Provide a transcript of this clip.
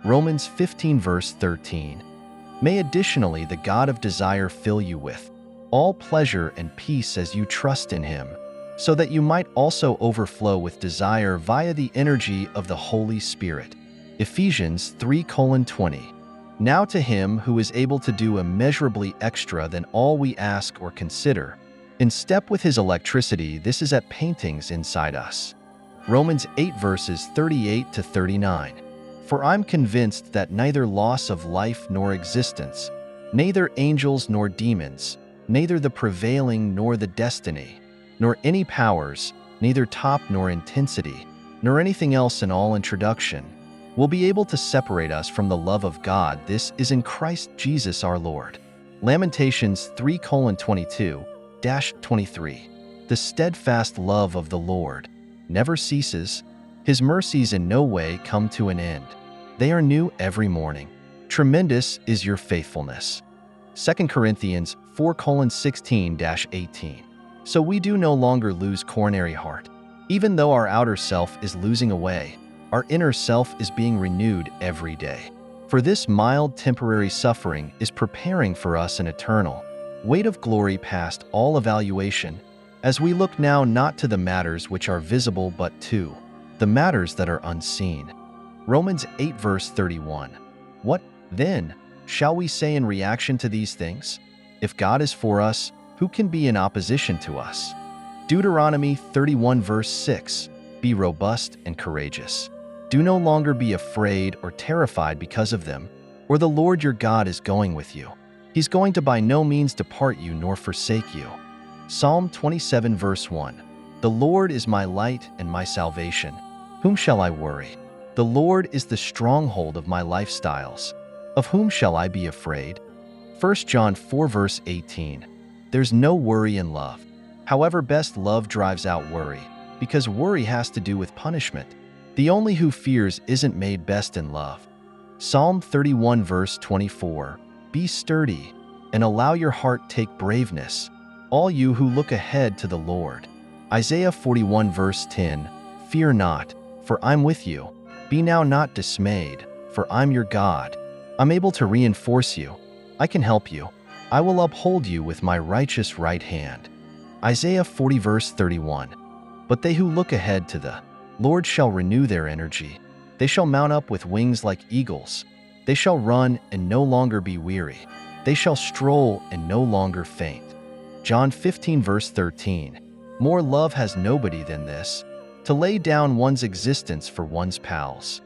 Romans 15 verse 13. May additionally the God of desire fill you with all pleasure and peace as you trust in him, so that you might also overflow with desire via the energy of the Holy Spirit. Ephesians 3:20. Now to him who is able to do immeasurably extra than all we ask or consider, in step with his electricity, this is at paintings inside us. Romans 8 verses 38 to 39. For I'm convinced that neither loss of life nor existence, neither angels nor demons, neither the prevailing nor the destiny, nor any powers, neither top nor intensity, nor anything else in all introduction, will be able to separate us from the love of God. This is in Christ Jesus our Lord. Lamentations 3:22-23. The steadfast love of the Lord never ceases. His mercies in no way come to an end. They are new every morning. Tremendous is your faithfulness. 2 Corinthians 4:16-18. So we do no longer lose coronary heart. Even though our outer self is losing away, our inner self is being renewed every day. For this mild temporary suffering is preparing for us an eternal weight of glory past all evaluation, as we look now not to the matters which are visible but to the matters that are unseen. Romans 8 verse 31. What, then, shall we say in reaction to these things? If God is for us, who can be in opposition to us? Deuteronomy 31 verse 6. Be robust and courageous. Do no longer be afraid or terrified because of them, or the Lord your God is going with you. He's going to by no means depart you nor forsake you. Psalm 27 verse 1. The Lord is my light and my salvation. Whom shall I worry? The Lord is the stronghold of my lifestyles. Of whom shall I be afraid? 1 John 4 verse 18. There's no worry in love. However, best love drives out worry, because worry has to do with punishment. The only who fears isn't made best in love. Psalm 31 verse 24. Be sturdy, and allow your heart take braveness, all you who look ahead to the Lord. Isaiah 41 verse 10. Fear not, for I'm with you. Be now not dismayed, for I'm your God. I'm able to reinforce you. I can help you. I will uphold you with my righteous right hand. Isaiah 40 verse 31. But they who look ahead to the Lord shall renew their energy. They shall mount up with wings like eagles. They shall run and no longer be weary. They shall stroll and no longer faint. John 15 verse 13. More love has nobody than this, to lay down one's existence for one's pals.